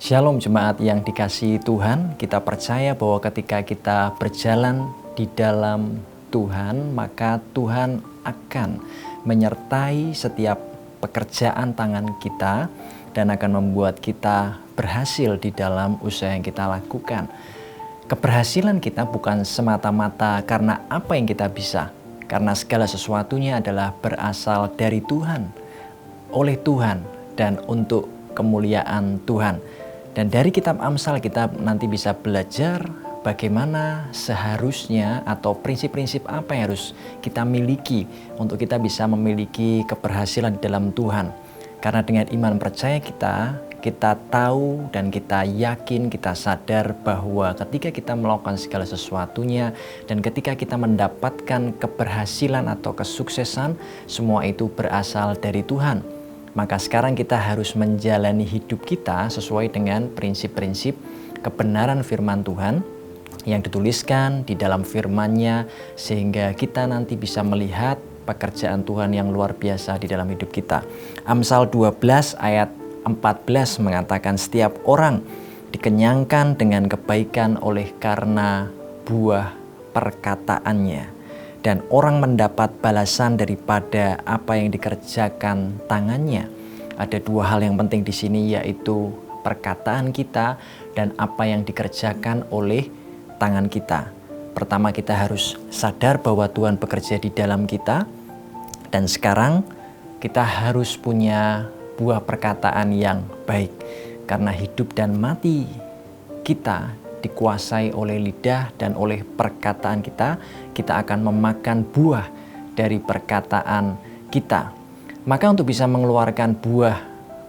Shalom jemaat yang dikasihi Tuhan, kita percaya bahwa ketika kita berjalan di dalam Tuhan, maka Tuhan akan menyertai setiap pekerjaan tangan kita dan akan membuat kita berhasil di dalam usaha yang kita lakukan. Keberhasilan kita bukan semata-mata karena apa yang kita bisa, karena segala sesuatunya adalah berasal dari Tuhan, oleh Tuhan, dan untuk kemuliaan Tuhan. Dan dari kitab Amsal kita nanti bisa belajar bagaimana seharusnya atau prinsip-prinsip apa yang harus kita miliki untuk kita bisa memiliki keberhasilan di dalam Tuhan. Karena dengan iman percaya kita tahu dan kita yakin, kita sadar bahwa ketika kita melakukan segala sesuatunya dan ketika kita mendapatkan keberhasilan atau kesuksesan, semua itu berasal dari Tuhan. Maka sekarang kita harus menjalani hidup kita sesuai dengan prinsip-prinsip kebenaran firman Tuhan yang dituliskan di dalam firman-Nya, sehingga kita nanti bisa melihat pekerjaan Tuhan yang luar biasa di dalam hidup kita. Amsal 12 ayat 14 mengatakan, setiap orang dikenyangkan dengan kebaikan oleh karena buah perkataannya. Dan orang mendapat balasan daripada apa yang dikerjakan tangannya. Ada dua hal yang penting di sini, yaitu perkataan kita dan apa yang dikerjakan oleh tangan kita. Pertama, kita harus sadar bahwa Tuhan bekerja di dalam kita. Dan sekarang kita harus punya buah perkataan yang baik. Karena hidup dan mati kita dikuasai oleh lidah dan oleh perkataan kita, kita akan memakan buah dari perkataan kita. Maka untuk bisa mengeluarkan buah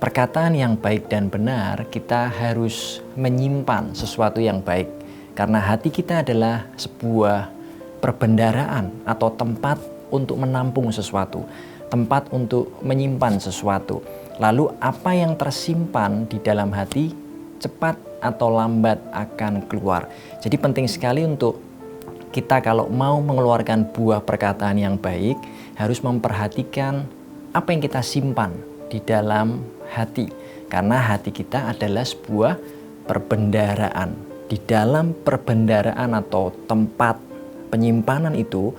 perkataan yang baik dan benar, kita harus menyimpan sesuatu yang baik. Karena hati kita adalah sebuah perbendaharaan atau tempat untuk menampung sesuatu, tempat untuk menyimpan sesuatu. Lalu apa yang tersimpan di dalam hati cepat atau lambat akan keluar. Jadi penting sekali untuk kita kalau mau mengeluarkan buah perkataan yang baik, harus memperhatikan apa yang kita simpan di dalam hati. Karena hati kita adalah sebuah perbendaharaan. Di dalam perbendaharaan atau tempat penyimpanan itu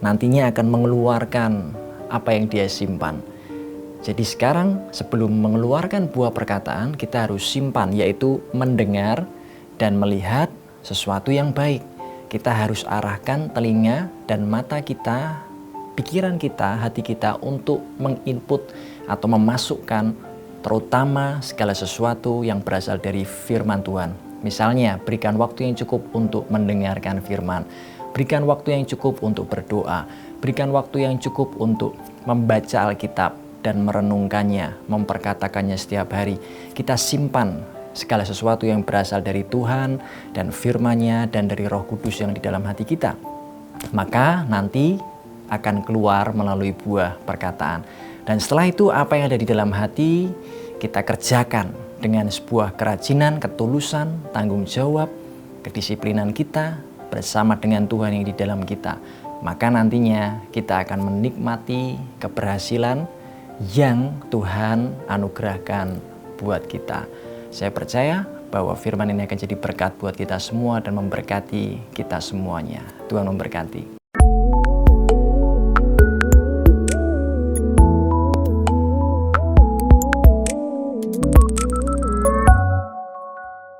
nantinya akan mengeluarkan apa yang dia simpan. Jadi sekarang sebelum mengeluarkan buah perkataan, kita harus simpan, yaitu mendengar dan melihat sesuatu yang baik. Kita harus arahkan telinga dan mata kita, pikiran kita, hati kita untuk menginput atau memasukkan terutama segala sesuatu yang berasal dari firman Tuhan. Misalnya, berikan waktu yang cukup untuk mendengarkan firman. Berikan waktu yang cukup untuk berdoa. Berikan waktu yang cukup untuk membaca Alkitab dan merenungkannya, memperkatakannya setiap hari. Kita simpan segala sesuatu yang berasal dari Tuhan dan firman-Nya dan dari Roh Kudus yang di dalam hati kita. Maka nanti akan keluar melalui buah perkataan. Dan setelah itu apa yang ada di dalam hati kita kerjakan dengan sebuah kerajinan, ketulusan, tanggung jawab, kedisiplinan kita bersama dengan Tuhan yang di dalam kita. Maka nantinya kita akan menikmati keberhasilan yang Tuhan anugerahkan buat kita. Saya percaya bahwa firman ini akan jadi berkat buat kita semua dan memberkati kita semuanya. Tuhan memberkati.